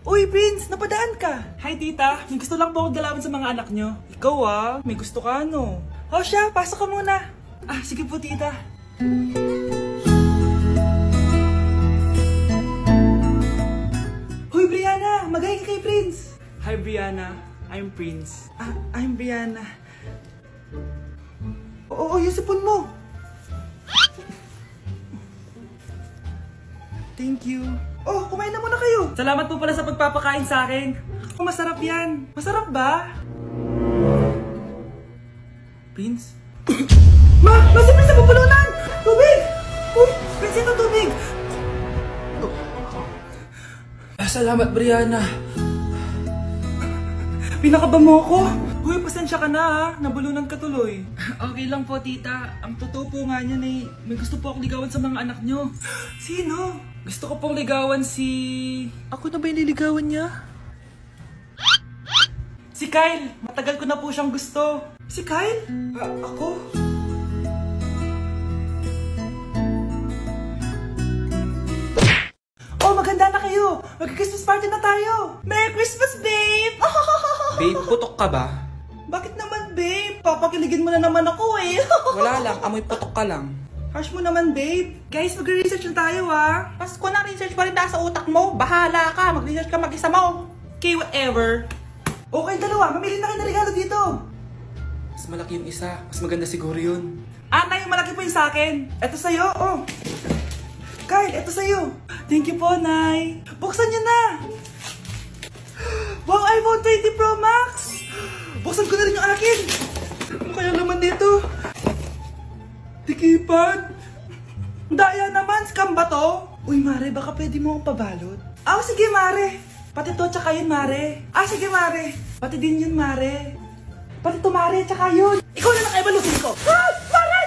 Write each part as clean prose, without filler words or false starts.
Uy, Prince, napadaan ka. Hi, tita. May gusto lang po akong dalawin sa mga anak nyo. Ikaw may gusto ka, no? O siya, pasok ka muna. Ah, sige po, tita. Hoy, Brianna, magay ka kay Prince. Hi, Brianna. I'm Prince. Ah, I'm Brianna. Oo, yung sipon mo. Thank you. Oh, kumain na muna kayo. Salamat po pala sa pagpapakain sa akin. Oh, masarap yan. Masarap ba? Prince? Si Prince na pupulunan! Tubig! Uy, Prince, ito tubig! Salamat, Brianna. Pinakaba mo ako. Uy, pasensya ka na ha. Nabulunan ka tuloy. Okay lang po, tita. Ang totoo po nga niyan may gusto po akong ligawan sa mga anak nyo. Sino? Gusto ko pong ligawan si... Ako na ba yung niligawan niya? Si Kyle. Matagal ko na po siyang gusto. Si Kyle? Ako? Oh, maganda na kayo. Mag-Christmas party na tayo. Merry Christmas, babe! Babe, putok ka ba? Bakit naman, babe? Papakiligin mo na naman ako eh. Wala lang, amoy putok ka lang. Harsh mo naman, babe. Guys, mag-research na tayo, ha? Pasko na, research pa rin sa utak mo. Bahala ka, mag-research ka mag-isa mo. Okay, whatever. Okay, dalawa. Mamili na kayo ng regalo dito. Mas malaki yung isa. Mas maganda siguro yun. Nay, malaki po yung sa akin. Ito sa'yo, oh. Kyle, ito sa'yo. Thank you po, Nay. Buksan niyo na. Wow, iPhone 20 Pro Max. Buksan ko na rin yung akin. Ano kaya naman dito? Tikipan. Daya naman, scam ba to? Uy, Mare, baka pwede mo akong pabalot. Sige, Mare. Pati to, tsaka yun, Mare. Sige, Mare. Pati din yun, Mare. Pati to, Mare, tsaka yun. Ikaw na lang ay balutin ko. Mare!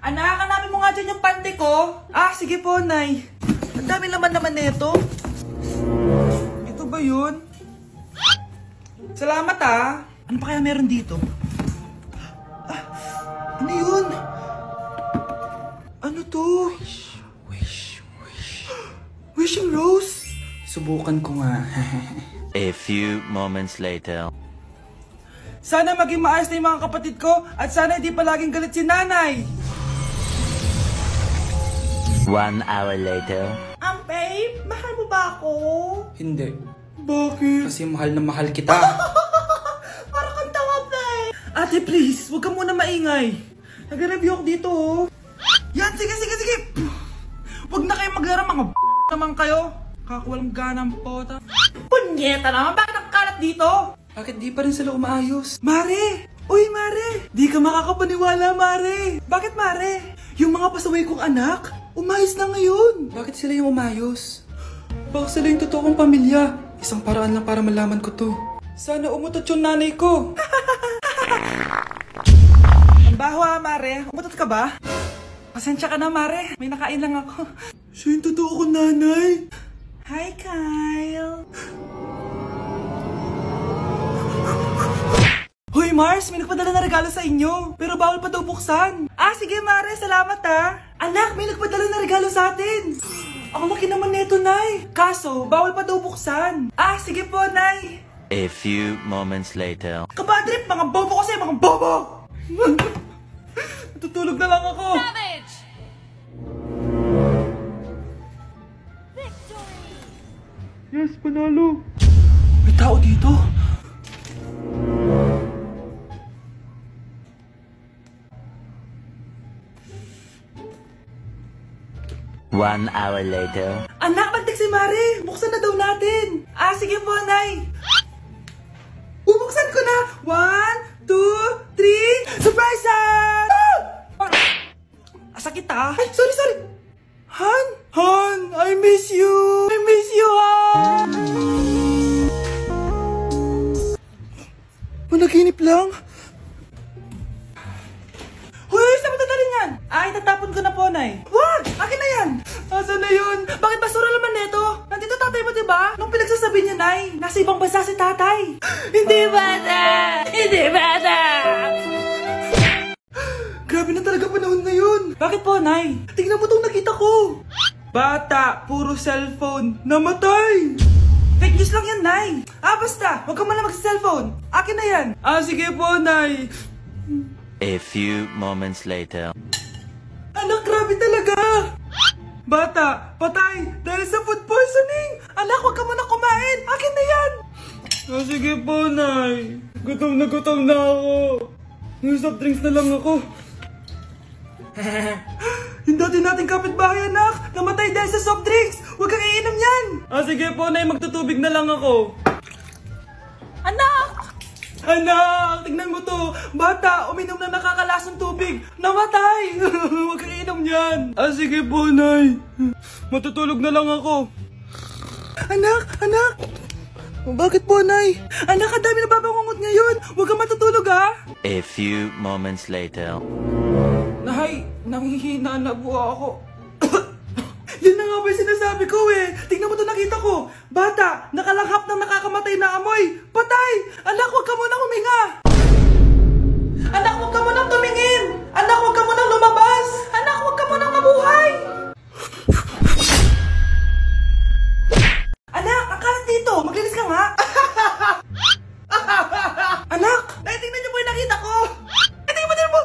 Anak, hanapin mo nga dyan yung pante ko. Sige po, Nay. Ang dami naman nito. Ito ba yun? Salamat, Ano pa kaya meron dito? Ano yun? Ano to? Wish. Wishing rose? Subukan ko nga. A few moments later. Sana maging maayos na yung mga kapatid ko at sana hindi palaging galit si nanay. 1 hour later. Babe, mahal mo ba ako? Hindi. Bakit? Kasi mahal na mahal kita. Parang kang tawa, babe. Ate, please, huwag ka muna maingay. Nag-review ako dito, Yan, sige. Huwag na kayo maglaro, mga naman kayo. Kakawalang ganang pota. Punyeta naman, bakit nakakalat dito? Bakit di pa rin sila umaayos? Mare! Uy, Mare! Di ka makakapaniwala, Mare! Bakit, Mare? Yung mga pasaway kong anak, umayos na ngayon. Bakit sila yung umayos? Baka sila yung totoong pamilya. Isang paraan lang para malaman ko to. Sana umutot yung nanay ko. Ang baho, Mare. Umutot ka ba? Pasensya ka na, Mare. May nakain lang ako. Siya yung totoo kong nanay. Hi, Kyle. Hoy, Mars, may nagpadala na regalo sa inyo. Pero bawal pa daw buksan. Sige, Mare. Salamat, Anak, may nagpadala na regalo sa atin. Ang laki naman neto, Nay. Kaso, bawal pa daw buksan. Sige po, Nay. A few moments later. Kabadrip, mga bobo kasi, mga bobo! Tutulog na lang ako. Savage! Yes, panalo. May tao dito. One hour later. Anak, magtik si Mare. Buksan na daw natin. Sige po, Nay. Bubuksan ko na. 1, 2, 3. Surprise! Sakit sorry. Han, I miss you. Han. Managinip lang. Hoy, saan mo dadalhin yan? Itatapon ko na po, Nay. Wag! Akin na yan! Asan na yun? Bakit basura naman neto? Nandito tatay mo, diba? Nung pinagsasabi niya, Nay, nasa ibang bansa si tatay. Hindi bata! Grabe na talaga panahon ngayon. Bakit po, Nay? Tingnan mo tong nakita ko. Bata, puro cellphone, namatay! Fake news lang yan, Nay! Basta, huwag ka man lang mag-cellphone. Akin na yan. Sige po, Nay. A few moments later. Anak, grabe talaga! Bata, patay! Dahil sa food poisoning! Anak, huwag ka muna kumain! Akin na yan! Sige po, Nay. Gutom na ako. Yung soft drinks na lang ako. Yung dati nating kapitbahay, anak! Namatay dahil sa soft drinks! Huwag kang iinom yan! Sige po, Nay. Magtutubig na lang ako. Anak! Anak! Tignan mo to! Bata, uminom na nakakalasong tubig! Namatay! Huwag kang iinom yan! Sige po, Nay. Matutulog na lang ako. Anak! Bakit po, Nay? Anak, ang dami na babangungot ngayon! Huwag kang matutulog, ha? A few moments later. Nay, nanghihina na po ako. Yan na nga ba yung sinasabi ko eh. Tingnan mo to, nakita ko. Bata, nakalanghap ng nakakamatay na amoy. Patay! Anak, huwag ka munang huminga. Anak, huwag ka munang tumingin. Anak, huwag ka munang lumabas. Anak, huwag ka munang mabuhay. Anak, akalat dito. Maglinis ka nga. Anak, tingnan niyo po yung nakita ko. Tingnan mo.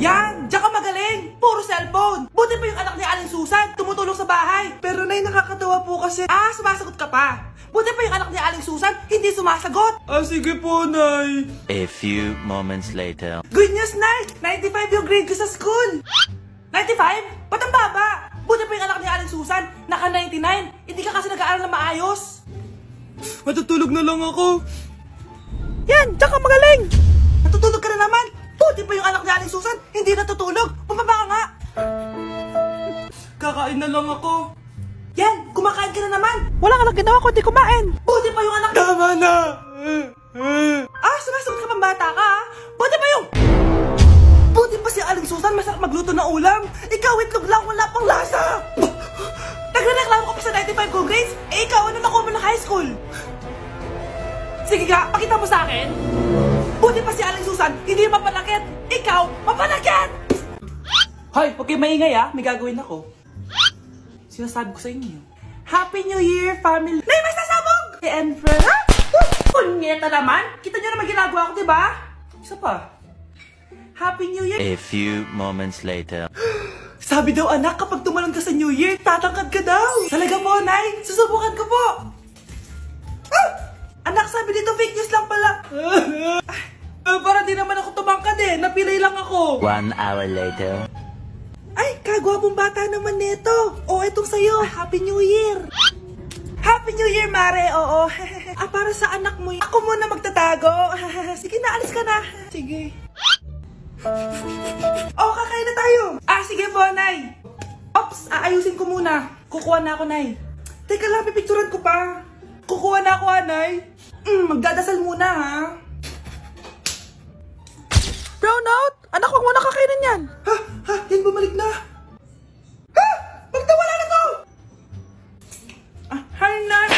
Yan! Diyan ka magaling! Puro cellphone! Buti pa yung anak ni Aling Susan, tumutulong sa bahay! Pero Nay, nakakatawa po kasi... sumasagot ka pa! Buti pa yung anak ni Aling Susan, hindi sumasagot! Sige po, Nay! A few moments later. Good news, Nay! 95 yung grade ko sa school! 95? Ba't ang baba? Buti pa yung anak ni Aling Susan, naka 99! Hindi ka kasi nag-aaral na maayos! Matutulog na lang ako! Yan! Diyan ka magaling! Natutulog ka na naman! Buti pa yung anak ni Aling Susan, hindi natutulog. Bumaba ka nga. Kakain na lang ako. Yan, kumakain ka na naman. Wala ka lang ginawa kundi kumain. Buti pa yung anak... Tama na. Sumasagot ka pang bata ka, ha? Buti pa yung... Buti pa si Aling Susan, masarap magluto na ulam. Ikaw, itlog lang, wala pang lasa. Nagre-reklamo ka pa sa 95 good grades? Ikaw, ano nakuha mo ng high school? Sige nga, pakita mo sa akin. Buti pa si Aling Susan, hindi mapanakit! Ikaw, mapanakit! Hoy, huwag kayo maingay, ha? May gagawin ako. Sinasabi ko sa inyo. Happy New Year, family! Nay, may sasabog! And friends... Punyeta naman! Kita nyo naman ginagawa ko, diba? Isa pa. Happy New Year! A few moments later. Sabi daw, anak, kapag tumalon ka sa New Year, tatangkad ka daw! Talaga po, Nay! Susubukan ko po! Anak, sabi dito, fake news lang pala! Para di naman ako tumangkad eh. Napilay lang ako. 1 hour later. Ay, kagwapong bata naman nito. Itong sa'yo. Happy New Year. Happy New Year, Mare. Oo. Para sa anak mo. Ako muna magtatago. Sige na, alis ka na. Sige. Kakain na tayo. Sige po, Nay. Ops, aayusin ko muna. Kukuha na ako, Nay. Teka lang, pipicturan ko pa. Kukuha na ako, Nay. Magdadasal muna, ha. Brownout! Anak, huwag mo na kakainin yan! Yan bumalik na! Magtawala na to! Hi, Nay!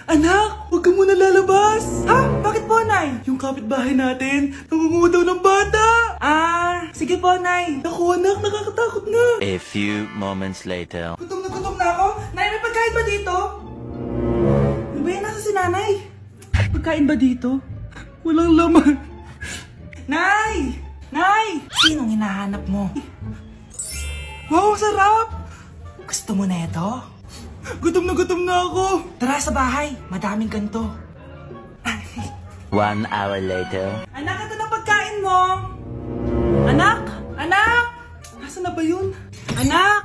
Anak, huwag ka muna lalabas! Bakit po, Nay? Yung kapitbahay natin, nangunguha daw ng bata! Sige po, Nay. Naku, anak, nakakatakot na! A few moments later. Gutom na ako. Nay, may pagkain ba dito? Ano ba yan? Nasa si Nanay? Pagkain ba dito? Walang laman. Nay! Nay! Sinong hinahanap mo? Wow, sarap! Gusto mo na ito? Gutom na ako. Tara sa bahay, madaming ganito. 1 hour later. Anak, ito na pagkain mo. Anak! Nasaan na ba yun? Anak!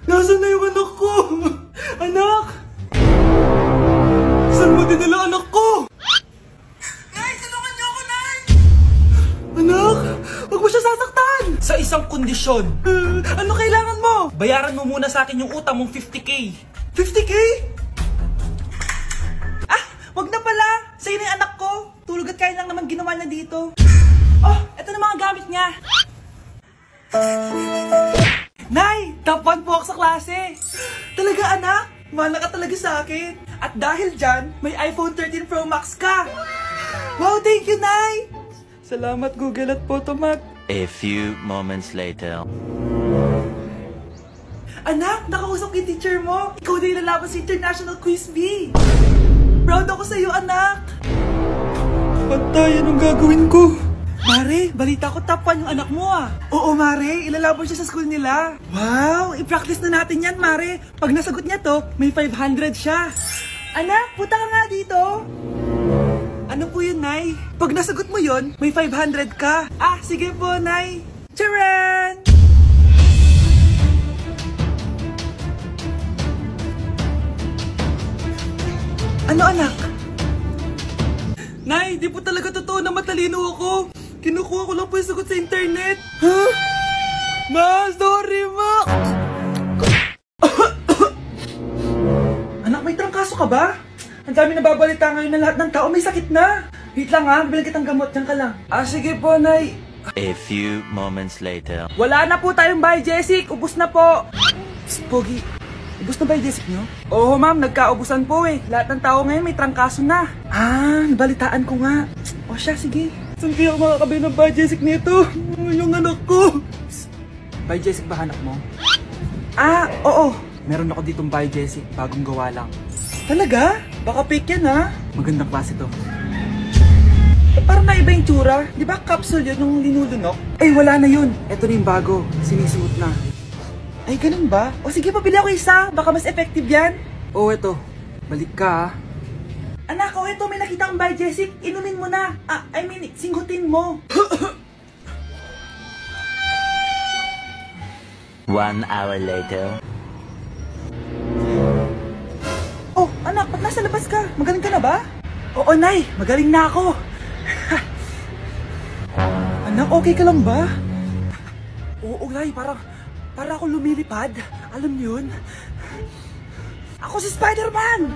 Nasaan na yung anak ko? Anak! Saan mo dinala anak ko? Nay, tulungan niyo ako, Nay! Anak, huwag mo siya sasaktan! Sa isang kondisyon. Ano kailangan mo? Bayaran mo muna sa akin yung utang mong 50K. 50K? Wag na pala. Sa'yo na yung anak ko. Tulog at kain lang naman ginawa niya dito. Eto na mga gamit niya. Nay, top 1 po ako sa klase. Talaga, anak? Mahal ka talaga sa akin. At dahil dyan, may iPhone 13 Pro Max ka. Wow, thank you, Nay. Salamat Google at Photomat. A few moments later. Anak, nakausap yung teacher mo. Ikaw na yung lalaban sa International Quiz Bee. Proud ako sa'yo, anak. Patay, anong gagawin ko? Mare, balita ko top 1 yung anak mo ah. Oo, Mare, ilalaban siya sa school nila. Wow, i-practice na natin yan, Mare. Pag nasagot niya to, may 500 siya. Anak, punta ka nga dito. Ano po yun, Nay? Pag nasagot mo yun, may 500 ka. Ah, sige po, Nay. Charan! Ano, anak? Nay, di po talaga totoo na matalino ako. Kinukuha ko lang po yung sagot sa internet. Huh? Ma, sorry, Ma. Anak, may trangkaso ka ba? Ang dami nababalita ngayon na lahat ng tao may sakit na. Wait lang ha, bilang kitang gamot. Diyan ka lang. Ah, sige po, Nay. A few moments later. Wala na po tayong bahay, Jessic. Ubus na po. Psst, Pogi. Ubus na ba yung Jessic nyo? Oo, ma'am. Nagkaubusan po eh. Lahat ng tao ngayon may trangkaso na. Ah, nabalitaan ko nga. O siya, sige. Saan kaya ako makakabili ng bahay Jessic nito? Yung anak ko. Bahay Jessic ba hanap mo? Ah, oo. Meron ako ditong bahay Jessic. Bagong gawa lang. Talaga? Baka fake yan ha? Magandang klase to. Parang naiba yung tsura. Di ba capsule yun nung linulunok? Eh, wala na yun. Ito na yung bago. Sinisuot na. Ay, ganun ba? O sige, pabili ako isa. Baka mas effective yan. Oh, eto. Balik ka, ha? Anak, o ito, may nakita akong bahay Jessic. Inumin mo na. Ah, I mean, singgutin mo. 1 hour later. Oh, anak, ba't nasa labas ka? Magaling ka na ba? Oo, Nay. Magaling na ako. Anak, okay ka lang ba? Oo, Nay. Para ako lumilipad. Alam niyo yun? Ako si Spider-Man!